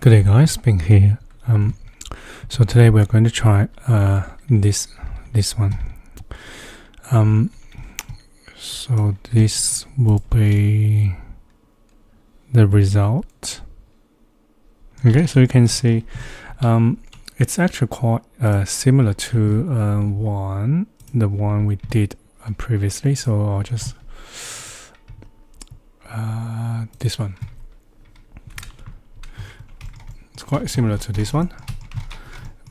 Good day guys, Pink here. So today we're going to try this one. So this will be the result. Okay, so you can see it's actually quite similar to the one we did previously. So I'll just this one. It's quite similar to this one,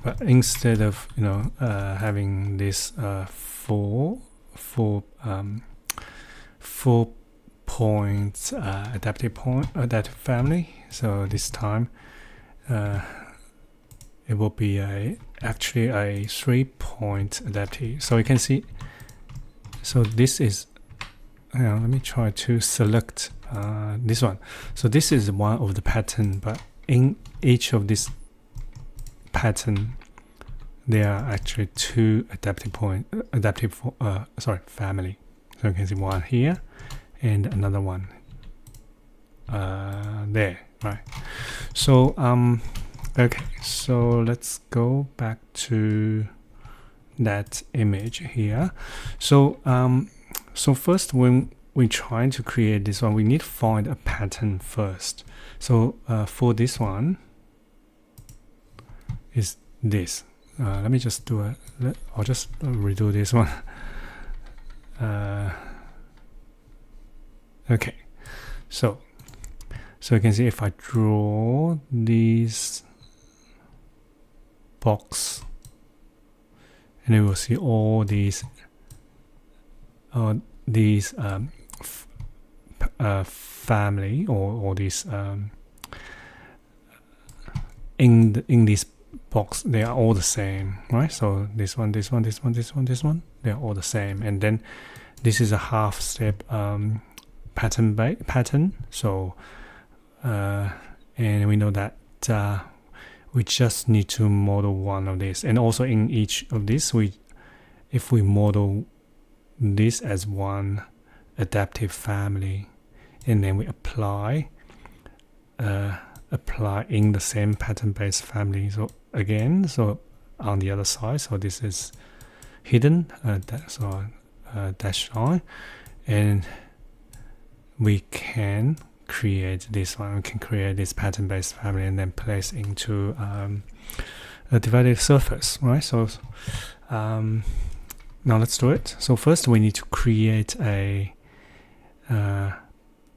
but instead of having this four points adaptive family, so this time it will be actually a 3-point adaptive. So you can see, so this is let me try to select this one. So this is one of the pattern, but in each of this pattern there are actually 2 family. So you can see one here and another one there, right? So okay, so let's go back to that image here. So so first, when we try to create this one, we need to find a pattern first. So for this one is this. Let me just do I'll just redo this one. Okay, so you can see if I draw these box, and you will see all these family or these in this box, they are all the same, right? So this one, this one, this one, this one, this one, they are all the same. And then this is a half step pattern. So and we know that we just need to model one of this, and also in each of these, if we model this as one adaptive family, and then we apply in the same pattern based family. So again, so on the other side, so this is hidden, dash line, and we can create this one. We can create this pattern based family and then place into a divided surface, right? So now let's do it. So first we need to create a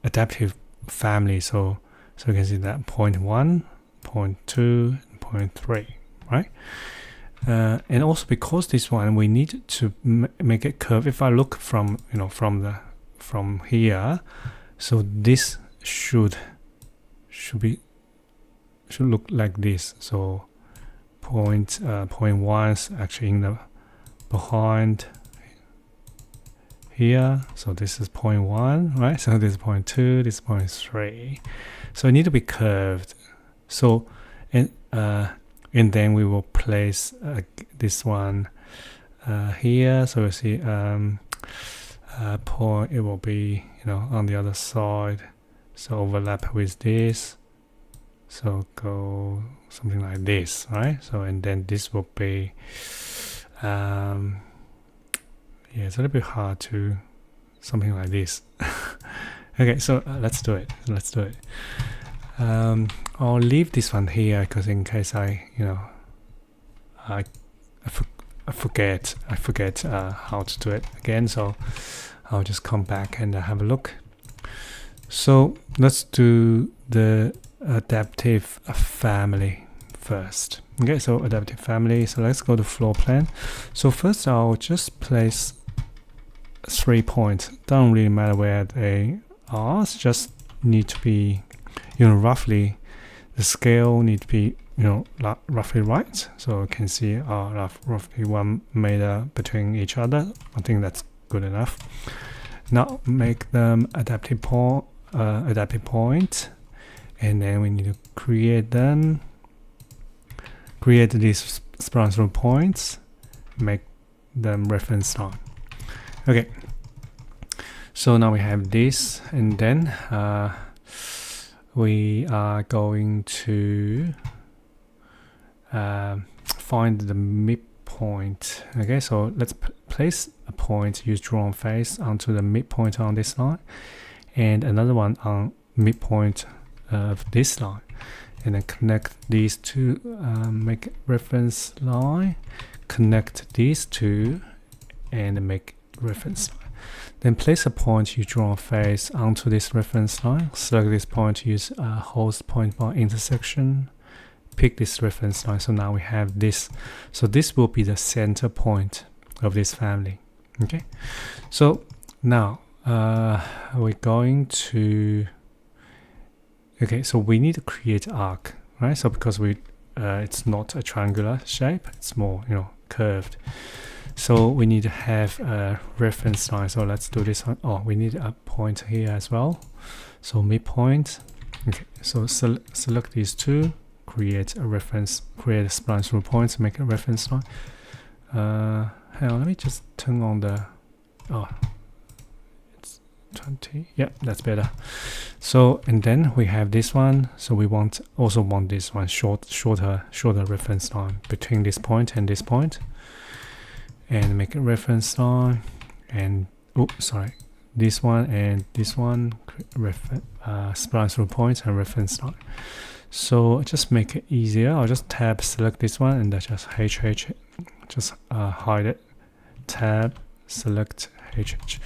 adaptive family. So you can see that 0.1, 0.2, 0.3, right? And also because this one we need to make it curve. If I look from from here, so this should look like this. So 0.1 is actually in the behind here, so this is 0.1, right? So this is 0.2, this is 0.3. So it need to be curved. So and then we will place this one here. So you see point, it will be on the other side, so overlap with this, so go something like this, right? So and then this will be yeah, it's a little bit hard to something like this. Okay, so let's do it. I'll leave this one here because in case I forget how to do it again, so I'll just come back and have a look. So let's do the adaptive family first. Okay, so adaptive family, so let's go to floor plan. So first I'll just place 3 points. Don't really matter where they are, it's just need to be roughly, the scale need to be roughly right. So you can see roughly 1 meter between each other. I think that's good enough. Now make them adaptive point, and then we need to create these span through points, make them reference line. Okay, so now we have this, and then we are going to find the midpoint. Okay, so let's place a point, use draw on face onto the midpoint on this line, and another one on midpoint of this line, and then connect these two, make reference line, connect these two, and make reference line. Then place a point you draw on face onto this reference line, select this point, use host point by intersection, pick this reference line. So now we have this. So this will be the center point of this family. Okay, so now we're going to, okay, so we need to create arc, right? So because we it's not a triangular shape, it's more, you know, curved. So we need to have a reference line. So let's do this one. Oh, we need a point here as well. So midpoint. Okay, so select these two, create a reference, create a spline through points, make a reference line. Hang on, let me just turn on the, oh, it's 20. Yeah, that's better. So, and then we have this one. So we also want this one shorter reference line between this point and this point. And make a reference line, and this one and this one, spline through points and reference line. So just make it easier, I'll just tab select this one and that's just HH, just hide it, tab select HH.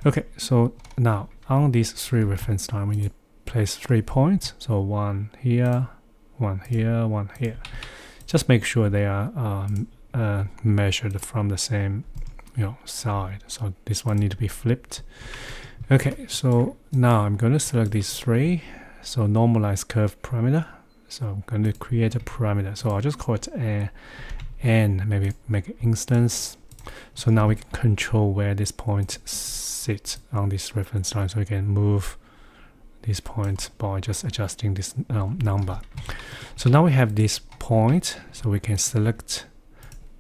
Okay, so now on these three reference line we need to place 3 points. So one here, one here, one here. Just make sure they are measured from the same, you know, side. So this one need to be flipped. Okay, so now I'm going to select these 3. So normalize curve parameter. So I'm going to create a parameter. So I'll just call it n, maybe make an instance. So now we can control where this point sits on this reference line. So we can move this point by just adjusting this number. So now we have this point. So we can select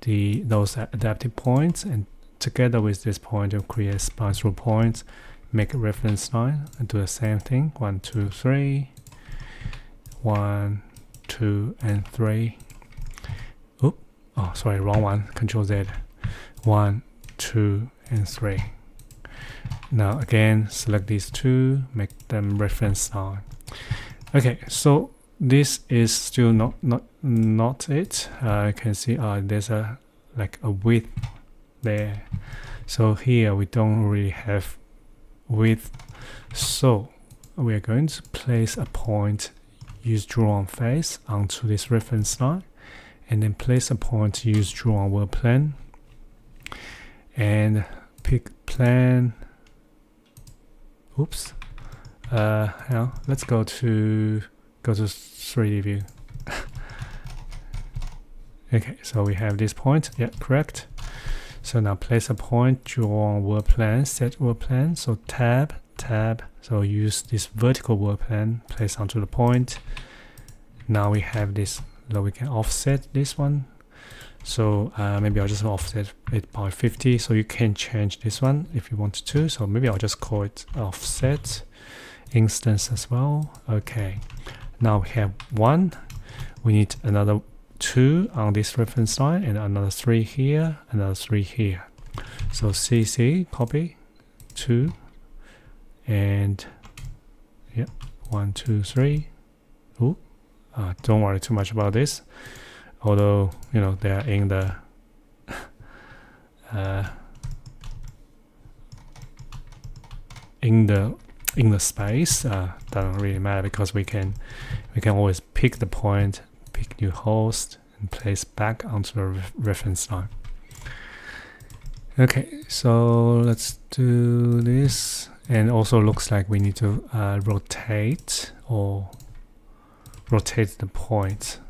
those adaptive points, and together with this point you'll create a spline through points, make a reference line, and do the same thing. 1 2 3, 1 2 and 3. Oh sorry, wrong one, Control Z. 1 2 and 3. Now again select these two, make them reference line. Okay, so this is still not it. You can see there's a width there. So here we don't really have width. So we are going to place a point, use draw on face onto this reference line, and then place a point, use draw on world plane, and pick plane. Oops. Now let's go to 3D view. Okay, so we have this point. Yeah, correct. So now place a point, draw on world plane, set world plane. So tab. So use this vertical world plane, place onto the point. Now we have this. So we can offset this one. So maybe I'll just offset it by 50. So you can change this one if you want to. So maybe I'll just call it offset instance as well. Okay. Now we have 1. We need another 2 on this reference line, and another 3 here, another 3 here. So CC, copy 2, and yeah, 1 2 3. Ooh, don't worry too much about this. Although, you know, they are in the in the space, doesn't really matter, because we can always pick the point, pick new host, and place back onto the reference line. Okay, so let's do this. And also looks like we need to rotate the point,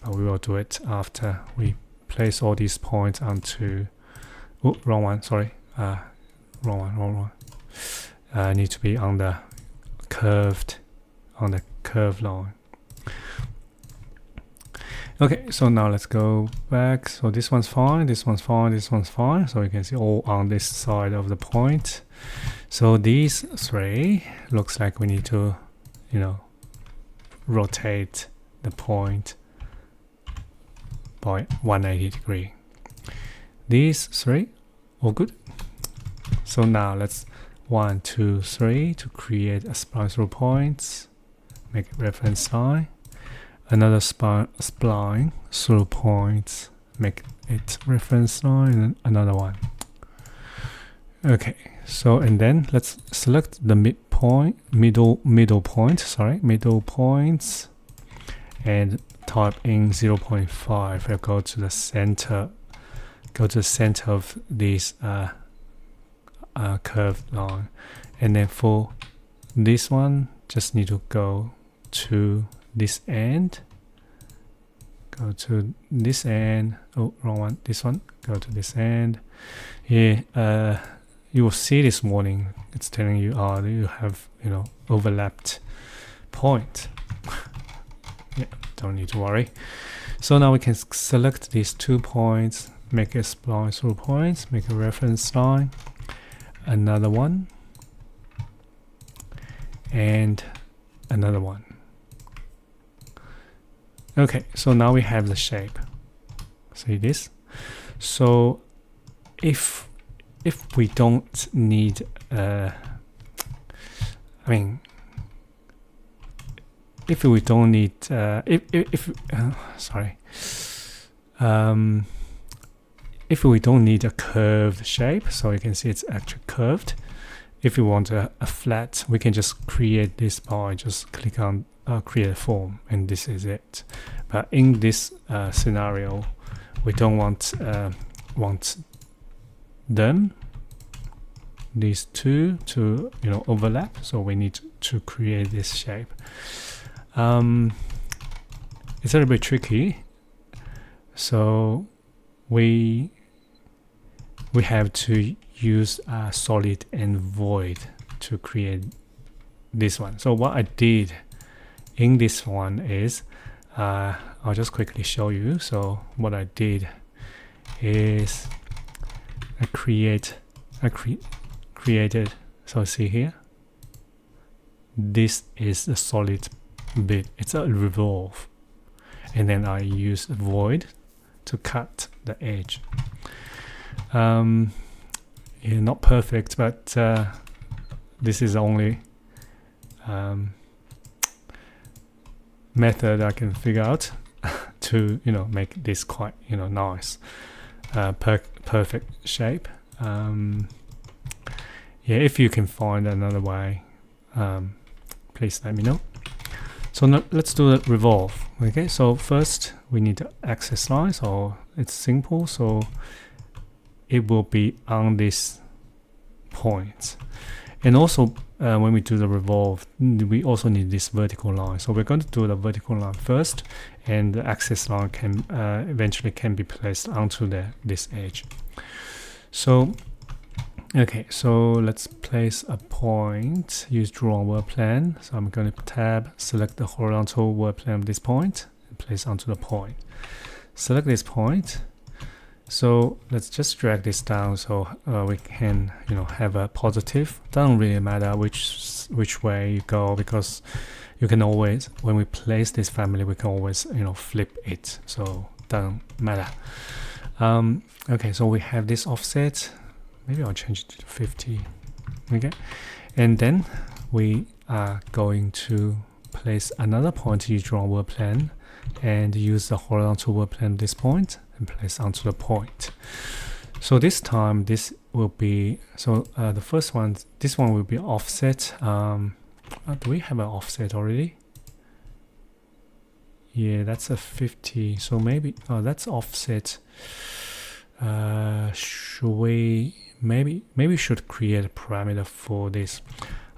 but we will do it after we place all these points onto. Oh, wrong one. Sorry. Wrong one. Need to be on the curve line. Okay, so now let's go back. So this one's fine, this one's fine, this one's fine. So you can see all on this side of the point. So these 3 looks like we need to, you know, rotate the point by 180 degree. These three, all good. So now let's 1, 2, 3 to create a spline through points. Make a reference line. Another spline through points. Make it reference line, and another one. Okay, so and then let's select the middle points, and type in 0.5. I'll go to the center. Go to the center of this curved line, and then for this one, just need to go to this end. Go to this end. Oh, wrong one. This one. Go to this end. Here, you will see this warning. It's telling you, you have, overlapped point. Yeah, don't need to worry. So now we can select these 2 points, make a spline through points, make a reference line, another one, and another one. Okay, so now we have the shape. See this? So if we don't need, if we don't need, if we don't need a curved shape, so you can see it's actually curved. If we want a flat, we can just create this by just click on create a form, and this is it. But in this scenario, we don't want these two to overlap, so we need to create this shape. It's a little bit tricky, so we have to use solid and void to create this one. So what I did in this one is, I'll just quickly show you. So what I did is I created, so see here, this is the solid bit, it's a revolve, and then I use void to cut the edge. Yeah, not perfect, but this is the only method I can figure out to make this quite nice, perfect shape. Yeah, if you can find another way, please let me know. So now let's do the revolve. Okay, so first we need the axis line, so it's simple, so it will be on this point. And also when we do the revolve, we also need this vertical line, so we're going to do the vertical line first, and the axis line can eventually can be placed onto this edge. So okay, so let's place a point, use draw on world plan. So I'm going to tab, select the horizontal world plan of this point, and place onto the point. Select this point. So let's just drag this down, so we can have a positive. Doesn't really matter which way you go, because you can always, when we place this family, we can always flip it, so doesn't matter. Okay, so we have this offset. Maybe I'll change it to 50. Okay, and then we are going to place another point, use draw world plan, and use the horizontal world plan at this point and place onto the point. So this time this will be, so the first one, this one will be offset. Do we have an offset already? Yeah, that's a 50, so maybe that's offset. Should we maybe should create a parameter for this.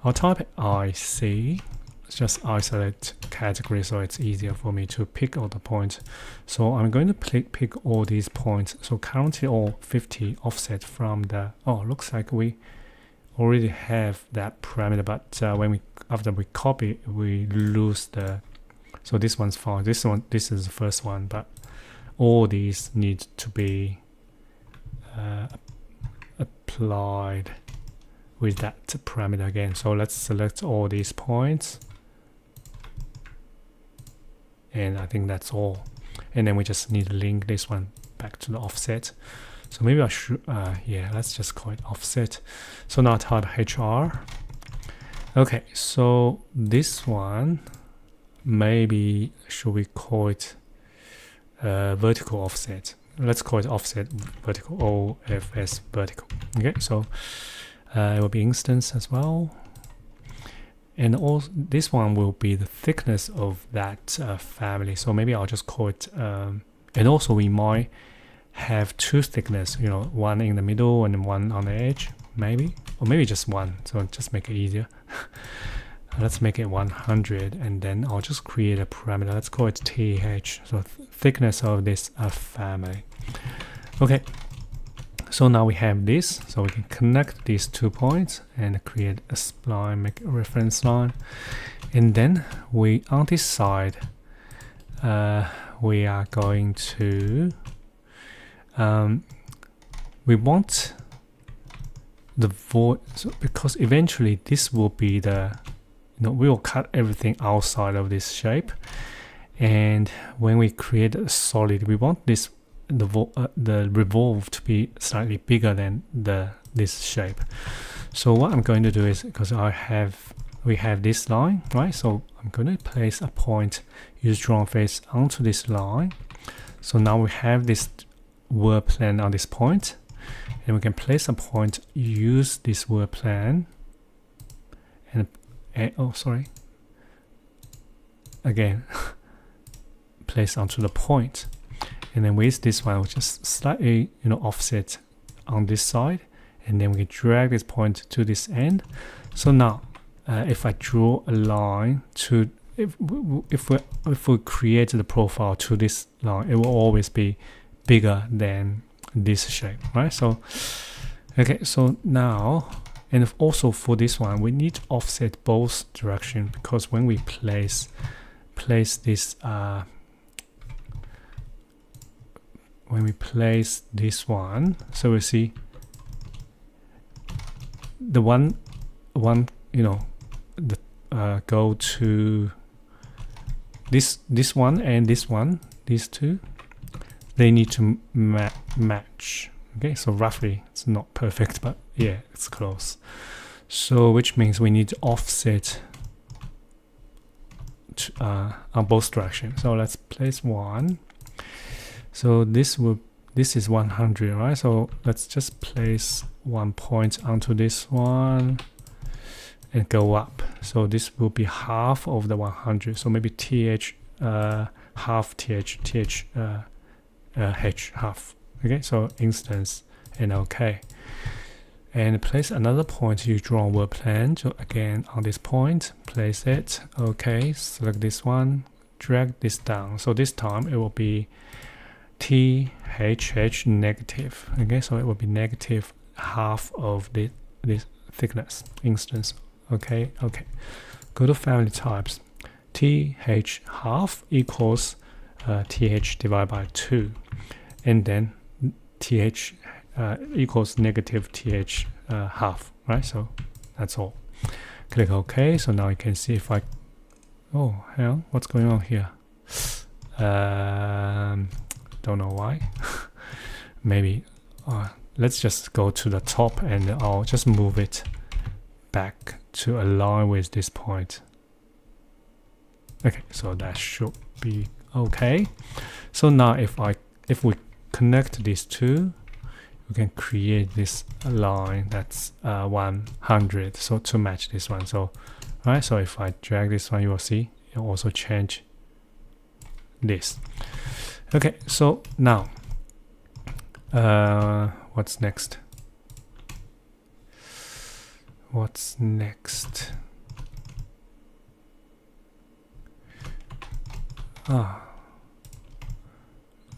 I'll type IC, just isolate category, so it's easier for me to pick all the points. So I'm going to pick all these points. So currently all 50 offset from the, looks like we already have that parameter, but when after we copy, we lose the, so this one's fine, this is the first one, but all these need to be applied with that parameter again. So let's select all these points, and I think that's all. And then we just need to link this one back to the offset. So maybe I should, yeah, let's just call it offset. So now type HR. Okay, so this one, maybe should we call it vertical offset? Let's call it offset vertical, OFS vertical. Okay, so it will be instance as well. And also this one will be the thickness of that family. So maybe I'll just call it, and also we might have two thickness, you know, one in the middle and one on the edge, maybe, or maybe just one. So just make it easier. Let's make it 100, and then I'll just create a parameter. Let's call it TH, so thickness of this family. Okay, so now we have this, so we can connect these 2 points and create a spline, make a reference line, and then we on this side we are going to we want the void, so because eventually this will be the, you know, we will cut everything outside of this shape, and when we create a solid, we want this the revolve to be slightly bigger than this shape. So what I'm going to do is, because we have this line, right? So I'm going to place a point, use drawn face onto this line. So now we have this world plan on this point, and we can place a point, use this world plan, and oh sorry, again place onto the point, and then with this one we'll just slightly, you know, offset on this side, and then we can drag this point to this end. So now if I draw a line to, if we create the profile to this line, it will always be bigger than this shape, right? So okay, so now, and also for this one we need to offset both direction, because when we place this when we place this one, so we see the one you know, the go to this one and this one, these two, they need to match. Okay, so roughly it's not perfect, but yeah, it's close. So which means we need to offset to, on both directions. So let's place one. So this is 100, right? So let's just place 1 point onto this one and go up. So this will be half of the 100. So maybe TH half, TH H half. Okay, so instance and OK. And place another point you draw on world plan. So again on this point, place it. OK, select this one, drag this down. So this time it will be THH negative. Okay, so it will be negative half of this thickness instance. Okay, okay. Go to family types. TH half equals TH divided by 2, and then TH equals negative TH half, right? So that's all. Click OK. So now you can see if I, oh hell, what's going on here? Don't know why. Maybe let's just go to the top and I'll just move it back to align with this point. Okay, so that should be okay. So now if we connect these two, we can create this line that's 100, so to match this one. So right, so if I drag this one, you will see it will also change this. Okay, so now what's next? What's next?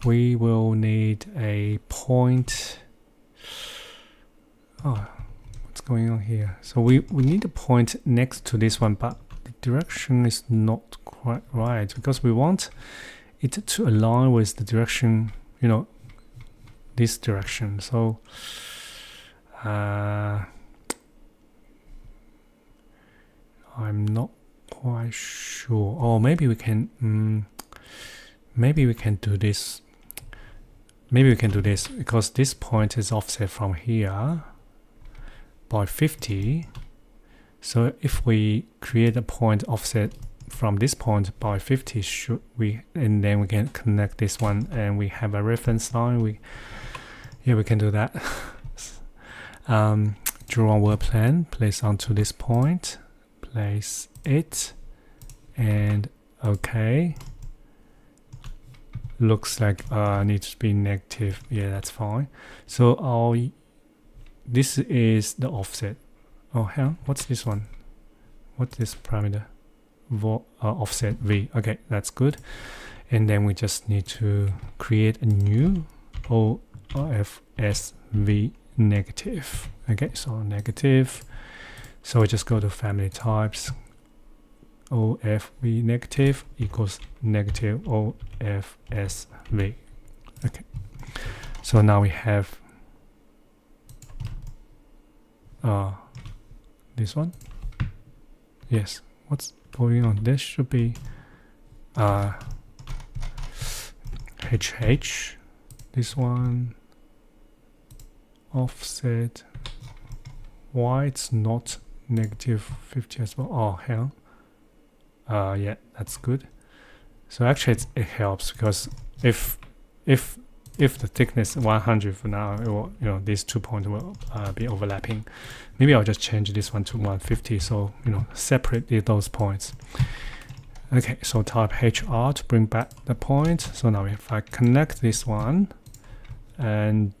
We will need a point. What's going on here? So we need a point next to this one, but the direction is not quite right, because we want it to align with the direction, you know, this direction. So I'm not quite sure. Or maybe we can maybe we can do this. Maybe we can do this because this point is offset from here by 50. So if we create a point offset from this point by 50, and then we can connect this one and we have a reference line. We can do that. Draw a work plan, place onto this point, place it, and okay. Looks like needs to be negative. Yeah, that's fine. So this is the offset. Oh, hang on. What's this one? What's this parameter? Offset V. Okay, that's good. And then we just need to create a new OFSV negative. Okay, so negative. So we just go to family types. OFV negative equals negative OFSV. Okay, so now we have this one. Yes, what's going on? This should be HH. This one offset. Why it's not negative 50 as well? Oh, hell. Yeah, that's good. So actually it helps because if the thickness 100 for now, it will, these 2 points will be overlapping. Maybe I'll just change this one to 150, so separate those points. Okay, so type HR to bring back the point. So now if I connect this one, and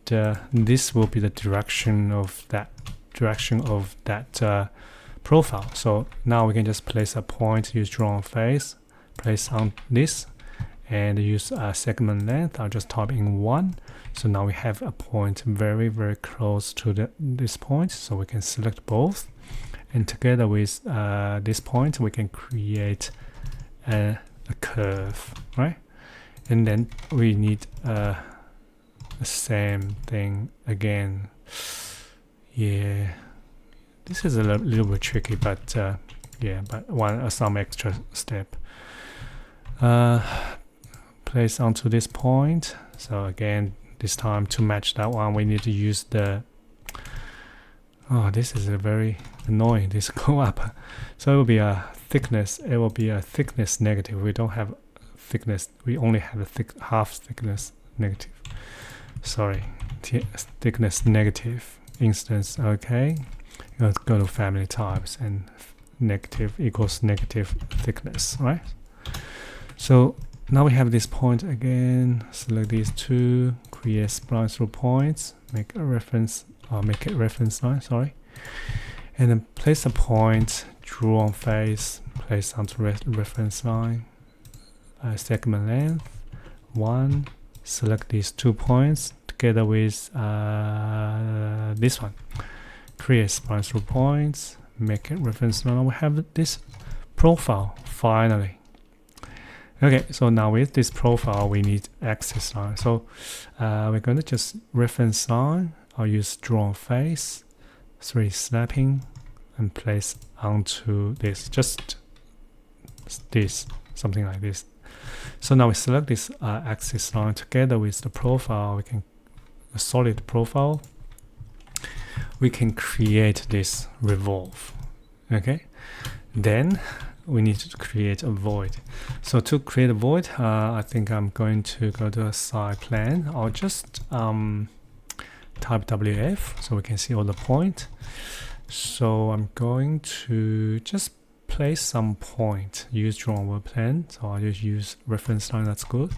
this will be the direction of that profile. So now we can just place a point, use draw on face, place on this, and use a segment length. I'll just type in 1. So now we have a point very, very close to this point. So we can select both, and together with this point, we can create a curve, right? And then we need the same thing again. Yeah. This is a little bit tricky, but yeah, but some extra step. Place onto this point. So again, this time to match that one, we need to use the. Oh, this is a very annoying. This go up. So it will be a thickness. It will be a thickness negative. We don't have thickness. We only have a half thickness negative. Sorry, thickness negative instance. Okay. Let's go to family types, and negative equals negative thickness, right? So now we have this point again. Select these two, create spline through points, make it reference line, sorry. And then place a point, draw on face, place onto reference line, segment length, 1, select these 2 points together with this one. Create spline through points, make it reference line. We have this profile finally. Okay, so now with this profile, we need axis line. So we're going to just reference line. I'll use draw on face, 3 snapping, and place onto this, just this, something like this. So now we select this axis line together with the profile. We can a solid profile. We can create this revolve. Okay, then we need to create a void. So to create a void, I think I'm going to go to a side plan. I'll just type WF so we can see all the point. So I'm going to just place some point, use draw on work plan. So I'll just use reference line, that's good.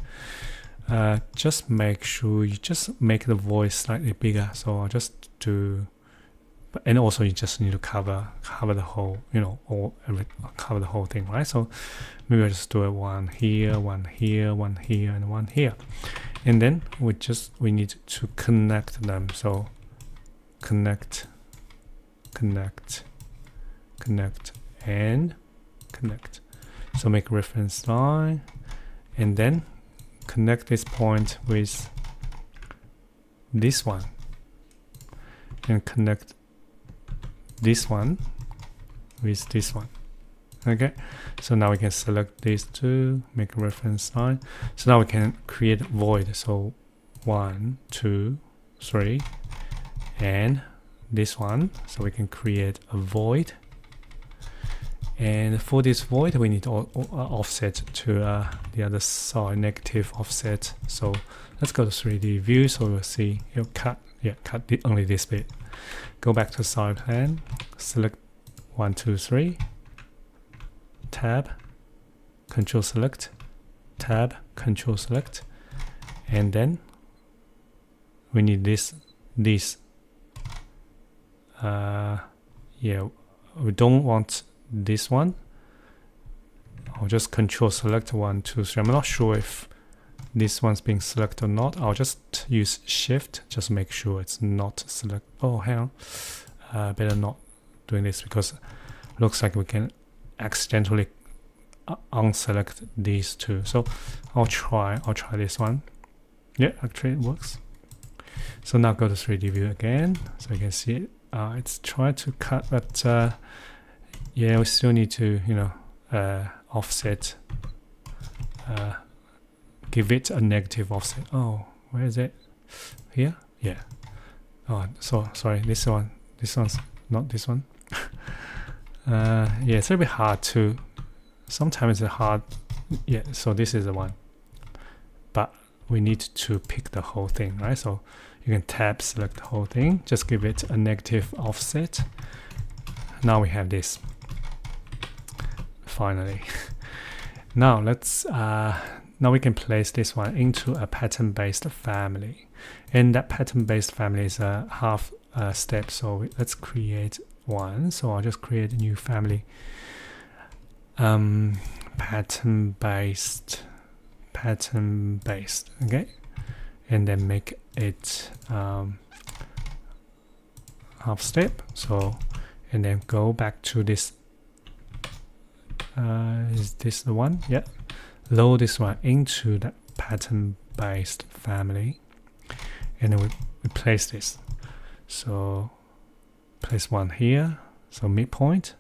Just make sure you just make the void slightly bigger. So I'll just do, and also you just need to cover the whole, cover the whole thing, right? So maybe I'll just do it one here, one here, one here, and one here. And then we need to connect them. So connect, and connect. So make reference line, and then connect this point with this one, and connect this one with this one. Okay, so now we can select these two, make a reference sign. So now we can create a void. So 1, 2, 3, and this one. So we can create a void. And for this void, we need to offset to the other side, negative offset. So let's go to 3D view. So we'll see it'll cut only this bit. Go back to side plan, select 1, 2, 3. Tab, Control Select, Tab, Control Select, and then we need this. Yeah, we don't want this one. I'll just Control Select 1, 2, 3. I'm not sure if this one's being selected or not. I'll just use Shift, just make sure it's not select. Oh, hang on. Better not doing this because it looks like we can accidentally unselect these two. So I'll try this one. Yeah, actually it works. So now go to 3D view again, so you can see it. It's trying to cut, but yeah, we still need to, offset, give it a negative offset. Oh, where is it? Here? Yeah. Oh, so sorry, this one's not this one. Yeah, it's a little bit hard to, sometimes it's hard. Yeah, so this is the one, but we need to pick the whole thing, right? So you can tab, select the whole thing, just give it a negative offset. Now we have this. Finally. Now let's now we can place this one into a pattern-based family, and that pattern-based family is a half step. So let's create one. So I'll just create a new family, pattern-based, okay, and then make it half step. So and then go back to this. Is this the one? Yeah. Load this one into that pattern-based family, and then we place this. So place one here. So midpoint,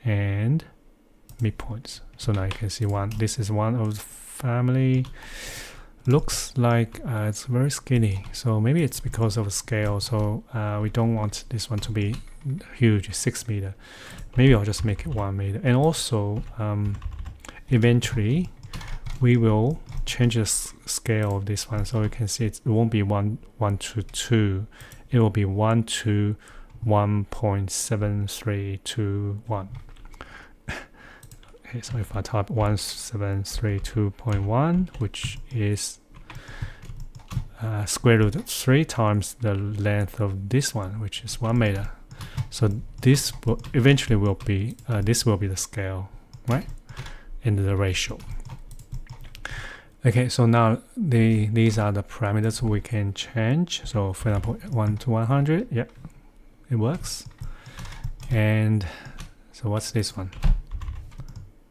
and midpoints. So now you can see one. This is one of the family. Looks like it's very skinny. So maybe it's because of scale. So we don't want this one to be huge, 6 meter. Maybe I'll just make it 1 meter. And also, eventually, we will change the scale of this one. So you can see it won't be 1 to 2. It will be 1 to 1.7321. Okay, so if I type 1732.1, which is square root of 3 times the length of this one, which is 1 meter. So this will eventually will be this will be the scale, right? And the ratio. Okay, so now these are the parameters we can change. So for example, 1 to 100, yeah, it works. And so what's this one?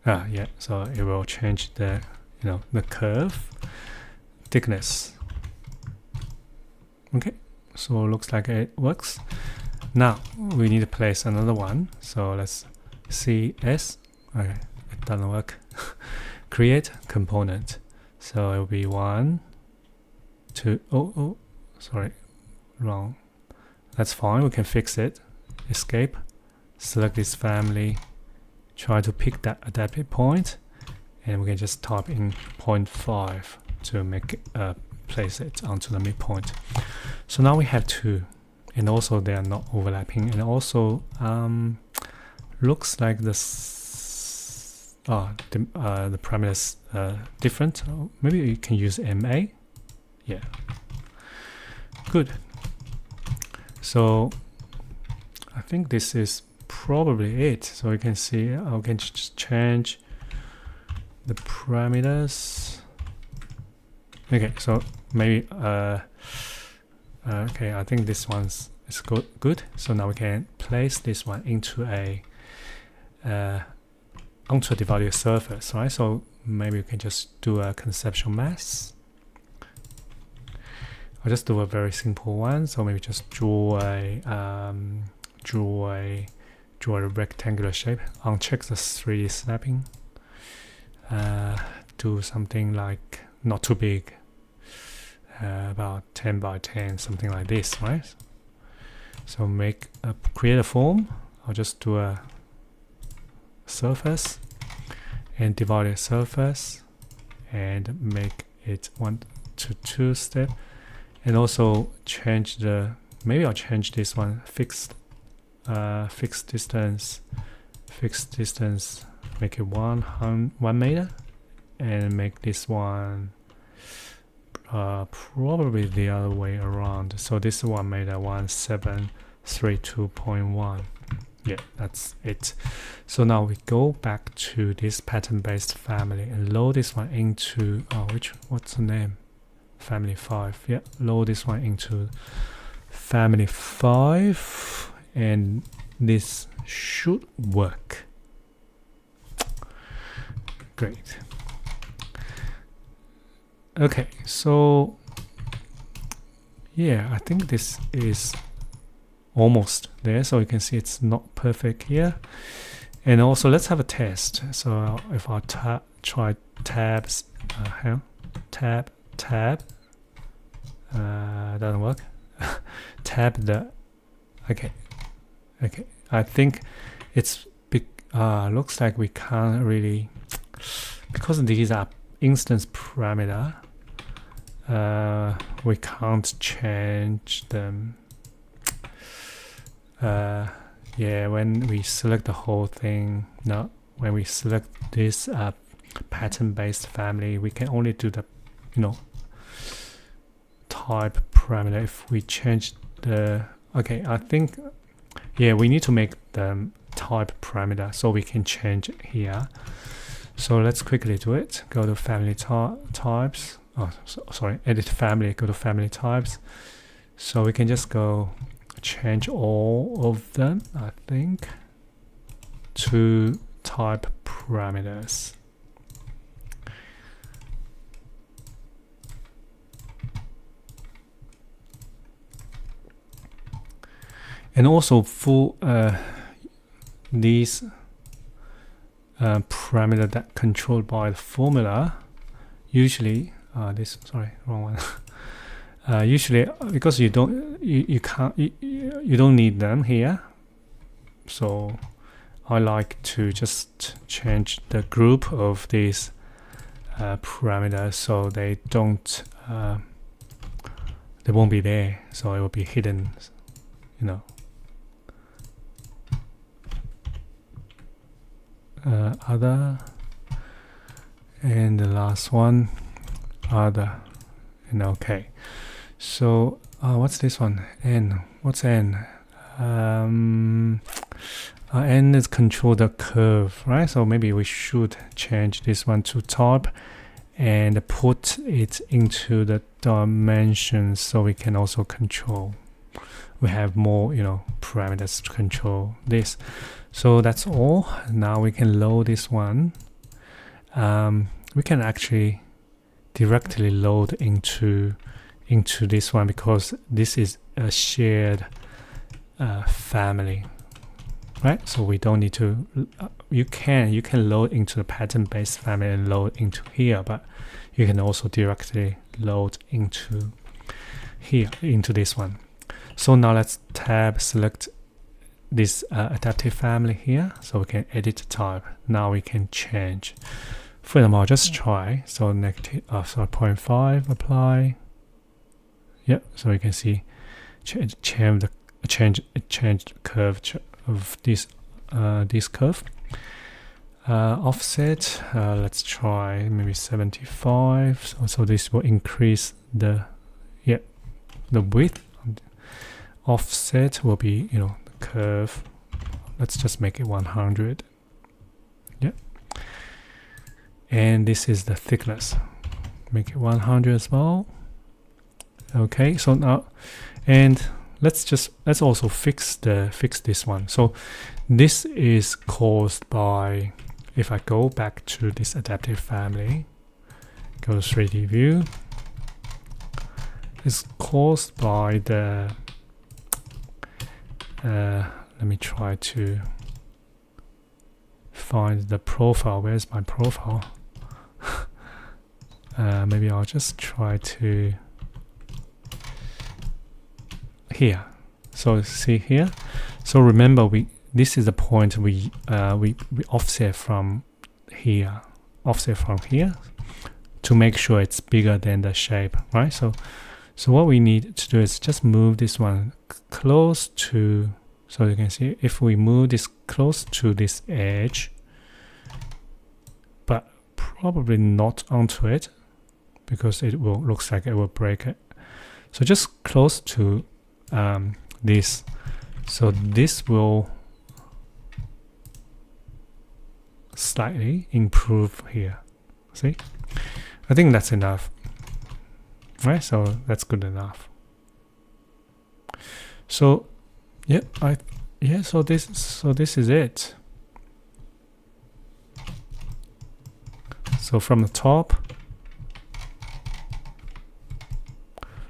Yeah, so it will change the the curve thickness. Okay, so it looks like it works. Now we need to place another one. So let's CS. Okay, it doesn't work. Create component. So it will be 1, 2. Oh, sorry, wrong. That's fine. We can fix it. Escape. Select this family. Try to pick that adapted point, and we can just type in 0.5 to make place it onto the midpoint. So now we have 2, and also they are not overlapping, and also looks like this the parameters different. Maybe you can use MA. Yeah, good. So I think this is probably it. So you can see I can just change the parameters. Okay, so maybe okay, I think this one's is good. So now we can place this one into a onto a divided surface, right? So maybe we can just do a conceptual mass. I'll just do a very simple one. So maybe just draw a draw a rectangular shape. Uncheck the 3D snapping. Do something like not too big, about 10 by 10, something like this, right? So create a form. I'll just do a surface and divide a surface and make it 1 to 2 step, and also change maybe I'll change this one, fixed distance, make it 1 meter, and make this one probably the other way around. So this is 1 meter, 1732.1. Yeah, that's it. So now we go back to this pattern-based family and load this one into what's the name? Family 5. Yeah, load this one into family 5, and this should work. Great. Okay, so yeah, I think this is almost there, so you can see it's not perfect here. And also let's have a test. So if I try tabs, tab, doesn't work. Tab the, okay, I think it's looks like we can't really, because these are instance parameter, we can't change them. Yeah, when we select the whole thing, when we select this pattern-based family, we can only do the type parameter. If we change the, okay, I think, yeah, we need to make the type parameter so we can change it here. So let's quickly do it. Go to family types. Edit family, go to family types. So we can just go change all of them, I think, to type parameters. And also for these parameter that controlled by the formula, usually wrong one. Usually, because you don't need them here, so I like to just change the group of these parameters so they won't be there, so it will be hidden, other, and the last one, other, and okay. So what's this one? N. What's N? N is control the curve, right? So maybe we should change this one to type and put it into the dimensions so we can also control. We have more, parameters to control this. So that's all. Now we can load this one. We can actually directly load into this one because this is a shared family, right? So we don't need to. You can load into the pattern-based family and load into here, but you can also directly load into here, into this one. So now let's select this adaptive family here, so we can edit the type. Now we can change. For them, I'll just try. So negative, 0.5, apply. Yep. So you can see change the curve of this curve. Offset. Let's try maybe 75. So this will increase the width. Offset will be the curve. Let's just make it 100. Yep. And this is the thickness. Make it 100 as well. Okay, so now, and let's also fix this one. So this is caused by, if I go back to this adaptive family, go to 3D view, it's caused by the let me try to find the profile. Where's my profile? Maybe I'll just try to here. So see here. So remember, this is the point we offset from here, to make sure it's bigger than the shape, right? So what we need to do is just move this one close to. So you can see if we move this close to this edge, but probably not onto it, because it will looks like it will break it. So just close to this. So this will slightly improve here. See? I think that's enough. Right? So that's good enough. So so this is it. So from the top,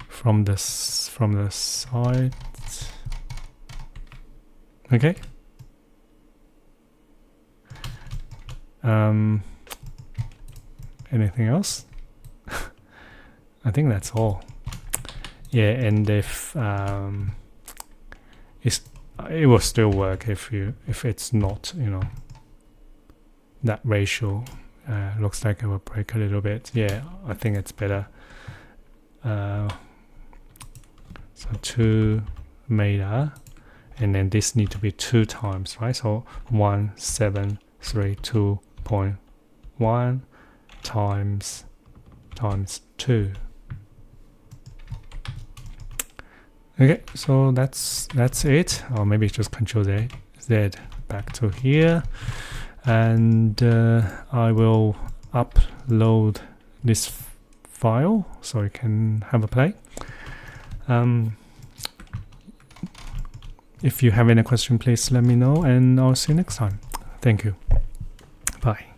from the side, okay. Anything else? I think that's all. Yeah, and if it will still work if it's not, that ratio looks like it will break a little bit. Yeah, I think it's better. So 2 meter, and then this need to be 2 times, right? So 1732.1 times 2. Okay, so that's it. Or maybe just Control Z back to here, and I will upload this file so you can have a play. If you have any question, please let me know, and I'll see you next time. Thank you. Bye.